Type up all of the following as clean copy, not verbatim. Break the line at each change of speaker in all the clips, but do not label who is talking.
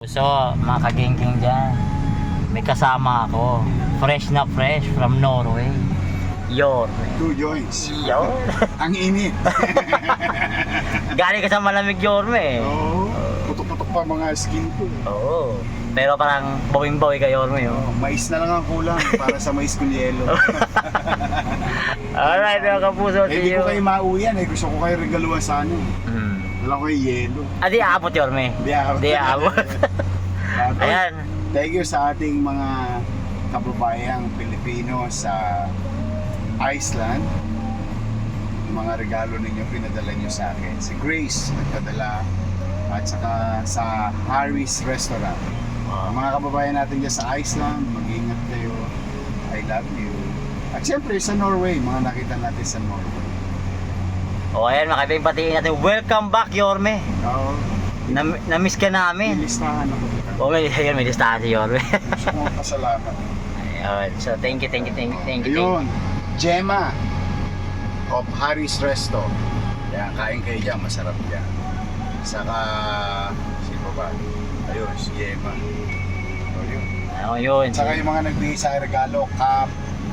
So, mga kagengking dyan, may kasama ako. Fresh na fresh from Norway. Yorme.
2 joints.
Yo.
Ang init.
Galing ka sa malamig Yorme.
Oo. Putok-putok pa mga skin ko.
Oo. Pero parang bawing-bawi ka Yorme. Oh.
Mais na lang ang kulang para sa mais con yelo.
Alright mga kapuso,
Eh,
see
di
you.
ko kayo mauyan eh. Gusto ko kayo regaluhan sa ano. Wala ko yung yelo.
Di aabot Yorme.
Di aabot.
Di aabot. Ayan.
Thank you sa ating mga kababayang Pilipino sa Iceland. Yung mga regalo ninyo pinadala nyo sa akin. Si Grace nagpadala at saka sa Harry's Restaurant. Mga kababayan natin dyan sa Iceland, mag-ingat kayo. I love you. At syempre sa Norway, mga nakita natin sa Norway.
O ayan mga kaibigan, patiin natin. Welcome back Yorme.
Oo.
Na-miss ka namin.
Ilistahan ako.
O may listahan si Yorme.
Gusto kong pasalamat.
Ayun. So thank you.
Ayun, Gemma of Harry's Resto. Yan, kain kayo dyan, masarap dyan. Saka, sino ba? Ayun, si Gemma. So, yun.
Yun.
Saka yung mga nagbigay sa regalo, cup,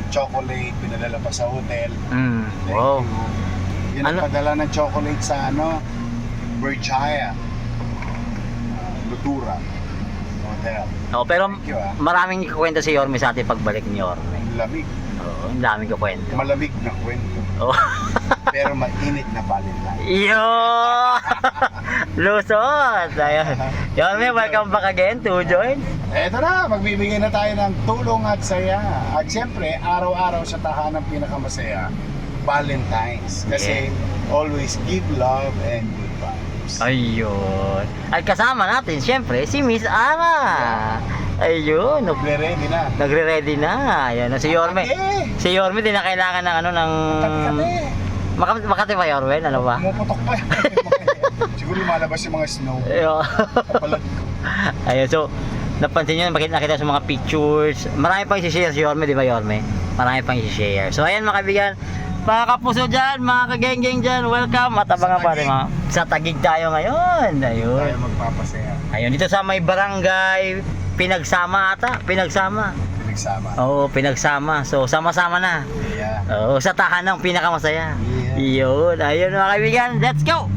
chocolate, pinadala pa sa hotel. Thank
Wow.
you. Yung
Ano?
nagpadala ng chocolate sa Berkshire, Lutura Hotel.
Pero
Thank you,
maraming kwento si Yorme sa ating pagbalik ni Yorme.
Lamig,
Oo, ang daming kwento.
malamig na kwento.
Oh.
Pero mainit na Valentine.
Yo! Lusot! Ayan. Yorme, welcome back again to join.
Eto na, magbibigay na tayo ng tulong at saya. At syempre, araw-araw sa tahanang pinakamasaya, Valentine's. Kasi always give love and good vibes.
Ayun. At kasama natin, syempre, si Miss Ana. Ayun.
Nagre-ready na.
Nagre-ready na. Ayan. Si Yorme.
Kate!
Si Yorme, di na kailangan ng ng...
Kate-kate!
Makati ba Yorme? Ano ba?
Pumuputok pa. Siguro lumalabas yung mga snow.
Ayun.
Kapalag ko.
Ayun. So, napansin nyo, nakita sa mga pictures. Marami pang i-share si Yorme, di ba Yorme? Marami pang i-share. So, ayan mga kaibigan. Mga kapuso dyan, mga kageng-geng dyan, welcome. At abangan pa rin mga sa Taguig tayo ngayon. Ayun.
Tayo magpapasaya.
Ayun, dito sa may barangay, Pinagsama ata. Pinagsama.
Pinagsama.
Oo, Pinagsama. So, sama-sama na.
Yeah.
Oo, sa tahanang pinakamasaya.
Yeah.
Yun. Ayun mga kaibigan, let's go!